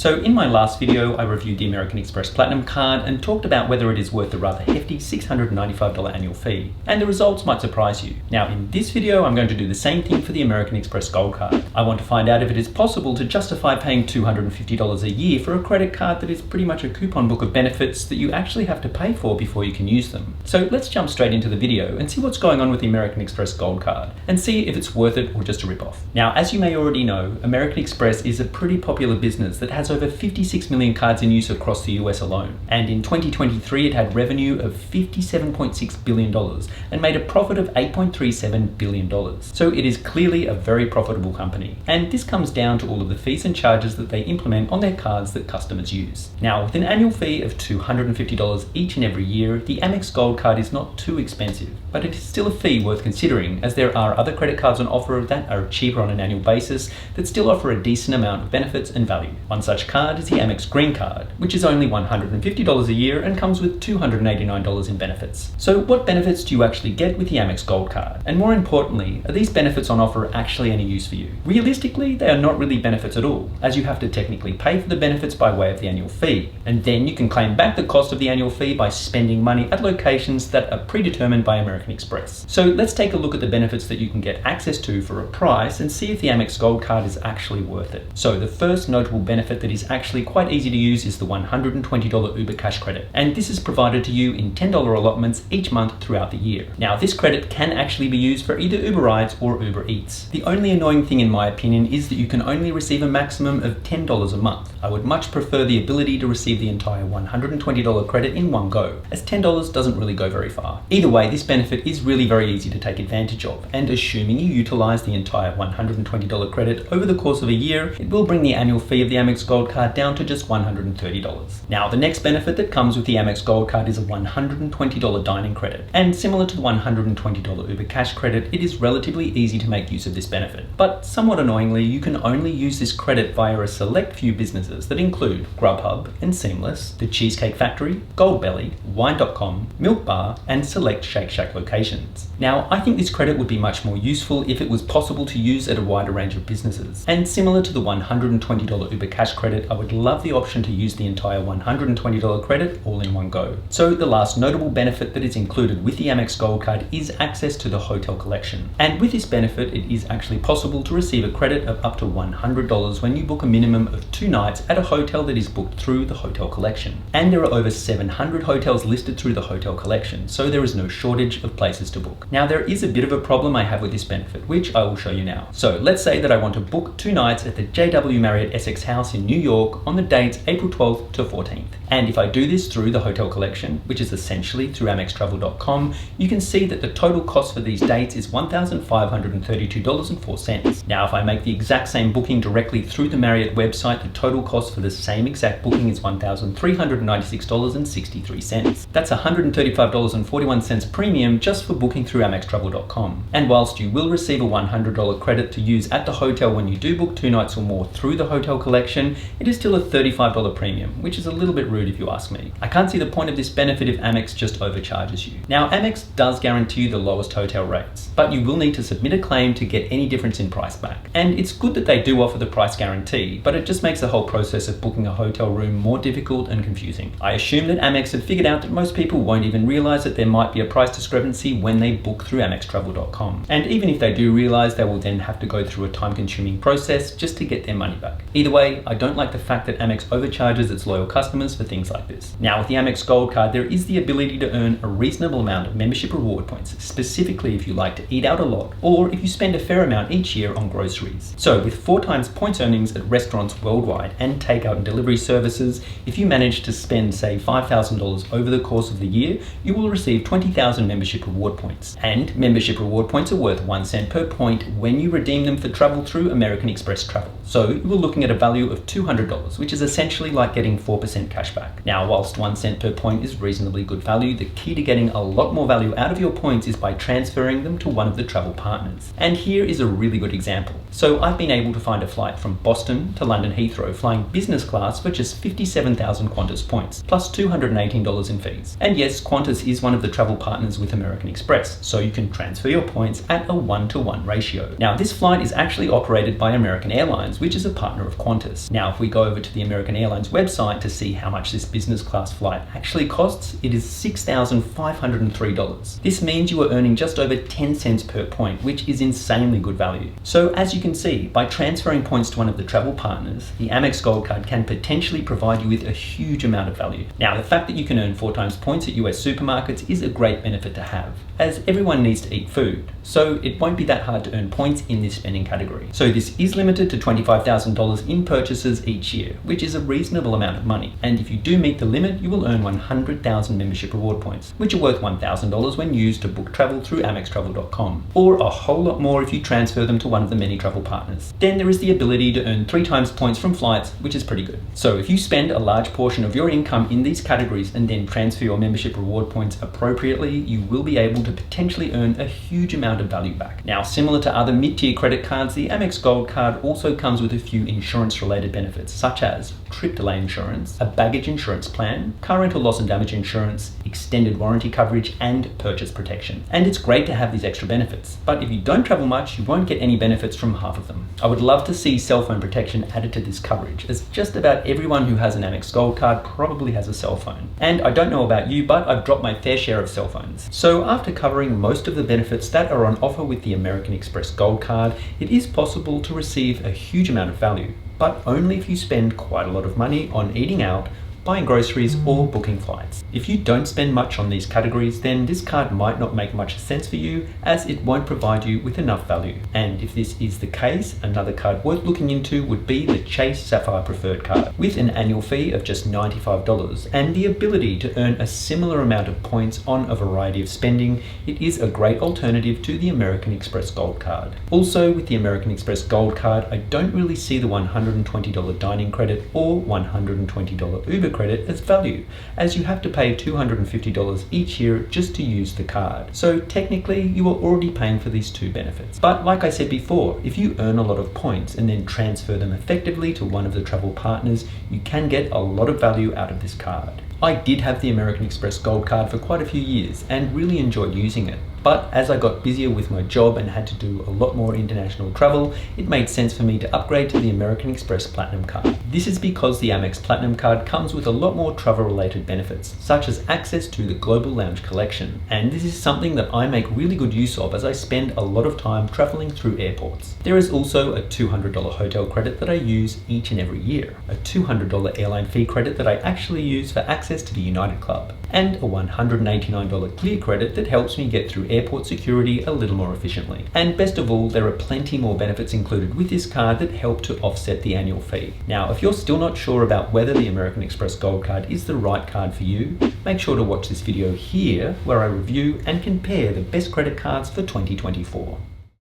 So in my last video, I reviewed the American Express Platinum card and talked about whether it is worth the rather hefty $695 annual fee. And the results might surprise you. Now in this video, I'm going to do the same thing for the American Express Gold card. I want to find out if it is possible to justify paying $250 a year for a credit card that is pretty much a coupon book of benefits that you actually have to pay for before you can use them. So let's jump straight into the video and see what's going on with the American Express Gold card and see if it's worth it or just a ripoff. Now, as you may already know, American Express is a pretty popular business that has over 56 million cards in use across the US alone. And in 2023, it had revenue of $57.6 billion and made a profit of $8.37 billion. So it is clearly a very profitable company. And this comes down to all of the fees and charges that they implement on their cards that customers use. Now, with an annual fee of $250 each and every year, the Amex Gold card is not too expensive, but it is still a fee worth considering, as there are other credit cards on offer that are cheaper on an annual basis that still offer a decent amount of benefits and value. One such card is the Amex Green Card, which is only $150 a year and comes with $289 in benefits. So what benefits do you actually get with the Amex Gold card? And more importantly, are these benefits on offer actually any use for you? Realistically, they are not really benefits at all, as you have to technically pay for the benefits by way of the annual fee. And then you can claim back the cost of the annual fee by spending money at locations that are predetermined by American Express. So let's take a look at the benefits that you can get access to for a price and see if the Amex Gold card is actually worth it. So the first notable benefit that is actually quite easy to use is the $120 Uber cash credit. And this is provided to you in $10 allotments each month throughout the year. Now, this credit can actually be used for either Uber Rides or Uber Eats. The only annoying thing in my opinion is that you can only receive a maximum of $10 a month. I would much prefer the ability to receive the entire $120 credit in one go, as $10 doesn't really go very far. Either way, this benefit is really very easy to take advantage of, and assuming you utilize the entire $120 credit over the course of a year, it will bring the annual fee of the Amex Gold card down to just $130. Now, the next benefit that comes with the Amex Gold card is a $120 dining credit, and similar to the $120 Uber cash credit, it is relatively easy to make use of this benefit. But somewhat annoyingly, you can only use this credit via a select few businesses that include Grubhub and Seamless, The Cheesecake Factory, Goldbelly, Wine.com, Milk Bar, and select Shake Shack locations. Now, I think this credit would be much more useful if it was possible to use at a wider range of businesses. And similar to the $120 Uber cash credit, I would love the option to use the entire $120 credit all in one go. So the last notable benefit that is included with the Amex Gold card is access to the hotel collection. And with this benefit, it is actually possible to receive a credit of up to $100 when you book a minimum of 2 nights at a hotel that is booked through the hotel collection. And there are over 700 hotels listed through the hotel collection, so there is no shortage of places to book. Now, there is a bit of a problem I have with this benefit, which I will show you now. So let's say that I want to book 2 nights at the JW Marriott Essex House in New York on the dates April 12th to 14th. And if I do this through the hotel collection, which is essentially through AmexTravel.com, you can see that the total cost for these dates is $1,532.04. Now, if I make the exact same booking directly through the Marriott website, the total cost for the same exact booking is $1,396.63. That's $135.41 premium just for booking through AmexTravel.com. And whilst you will receive a $100 credit to use at the hotel when you do book 2 nights or more through the hotel collection, it is still a $35 premium, which is a little bit rude if you ask me. I can't see the point of this benefit if Amex just overcharges you. Now, Amex does guarantee you the lowest hotel rates, but you will need to submit a claim to get any difference in price back. And it's good that they do offer the price guarantee, but it just makes the whole process of booking a hotel room more difficult and confusing. I assume that Amex have figured out that most people won't even realize that there might be a price discrepancy when they book through AmexTravel.com. And even if they do realize, they will then have to go through a time-consuming process just to get their money back. Either way, I don't like the fact that Amex overcharges its loyal customers for things like this. Now, with the Amex Gold card, there is the ability to earn a reasonable amount of membership reward points, specifically if you like to eat out a lot, or if you spend a fair amount each year on groceries. So with 4 times points earnings at restaurants worldwide and takeout and delivery services, if you manage to spend, say, $5,000 over the course of the year, you will receive 20,000 membership reward points. And membership reward points are worth 1 cent per point when you redeem them for travel through American Express Travel. So you are looking at a value of $200, which is essentially like getting 4% cash back. Now, whilst 1 cent per point is reasonably good value, the key to getting a lot more value out of your points is by transferring them to one of the travel partners. And here is a really good example. So I've been able to find a flight from Boston to London Heathrow flying business class for just 57,000 Qantas points, plus $218 in fees. And yes, Qantas is one of the travel partners with American Express, so you can transfer your points at a 1-to-1 ratio. Now, this flight is actually operated by American Airlines, which is a partner of Qantas. Now, Now, if we go over to the American Airlines website to see how much this business class flight actually costs, it is $6,503. This means you are earning just over 10 cents per point, which is insanely good value. So as you can see, by transferring points to one of the travel partners, the Amex Gold Card can potentially provide you with a huge amount of value. Now, the fact that you can earn 4 times points at US supermarkets is a great benefit to have, as everyone needs to eat food, so it won't be that hard to earn points in this spending category. So this is limited to $25,000 in purchases each year, which is a reasonable amount of money. And if you do meet the limit, you will earn 100,000 membership reward points, which are worth $1,000 when used to book travel through AmexTravel.com, or a whole lot more if you transfer them to one of the many travel partners. Then there is the ability to earn 3 times points from flights, which is pretty good. So if you spend a large portion of your income in these categories and then transfer your membership reward points appropriately, you will be able to potentially earn a huge amount of value back. Now, similar to other mid-tier credit cards, the Amex Gold Card also comes with a few insurance-related benefits, such as trip delay insurance, a baggage insurance plan, car rental loss and damage insurance, extended warranty coverage, and purchase protection. And it's great to have these extra benefits, but if you don't travel much, you won't get any benefits from half of them. I would love to see cell phone protection added to this coverage, as just about everyone who has an Amex Gold Card probably has a cell phone. And I don't know about you, but I've dropped my fair share of cell phones. So after covering most of the benefits that are on offer with the American Express Gold Card, it is possible to receive a huge amount of value, but only if you spend quite a lot of money on eating out, buying groceries, or booking flights. If you don't spend much on these categories, then this card might not make much sense for you, as it won't provide you with enough value. And if this is the case, another card worth looking into would be the Chase Sapphire Preferred Card, with an annual fee of just $95 and the ability to earn a similar amount of points on a variety of spending. It is a great alternative to the American Express Gold Card. Also, with the American Express Gold Card, I don't really see the $120 dining credit or $120 Uber credit as value, as you have to pay $250 each year just to use the card. So technically, you are already paying for these two benefits. But like I said before, if you earn a lot of points and then transfer them effectively to one of the travel partners, you can get a lot of value out of this card. I did have the American Express Gold Card for quite a few years and really enjoyed using it. But as I got busier with my job and had to do a lot more international travel, it made sense for me to upgrade to the American Express Platinum Card. This is because the Amex Platinum Card comes with a lot more travel-related benefits, such as access to the Global Lounge Collection. And this is something that I make really good use of, as I spend a lot of time traveling through airports. There is also a $200 hotel credit that I use each and every year, a $200 airline fee credit that I actually use for access to the United Club, and a $189 clear credit that helps me get through airport security a little more efficiently. And best of all, there are plenty more benefits included with this card that help to offset the annual fee. Now, if you're still not sure about whether the American Express Gold Card is the right card for you, make sure to watch this video here where I review and compare the best credit cards for 2024.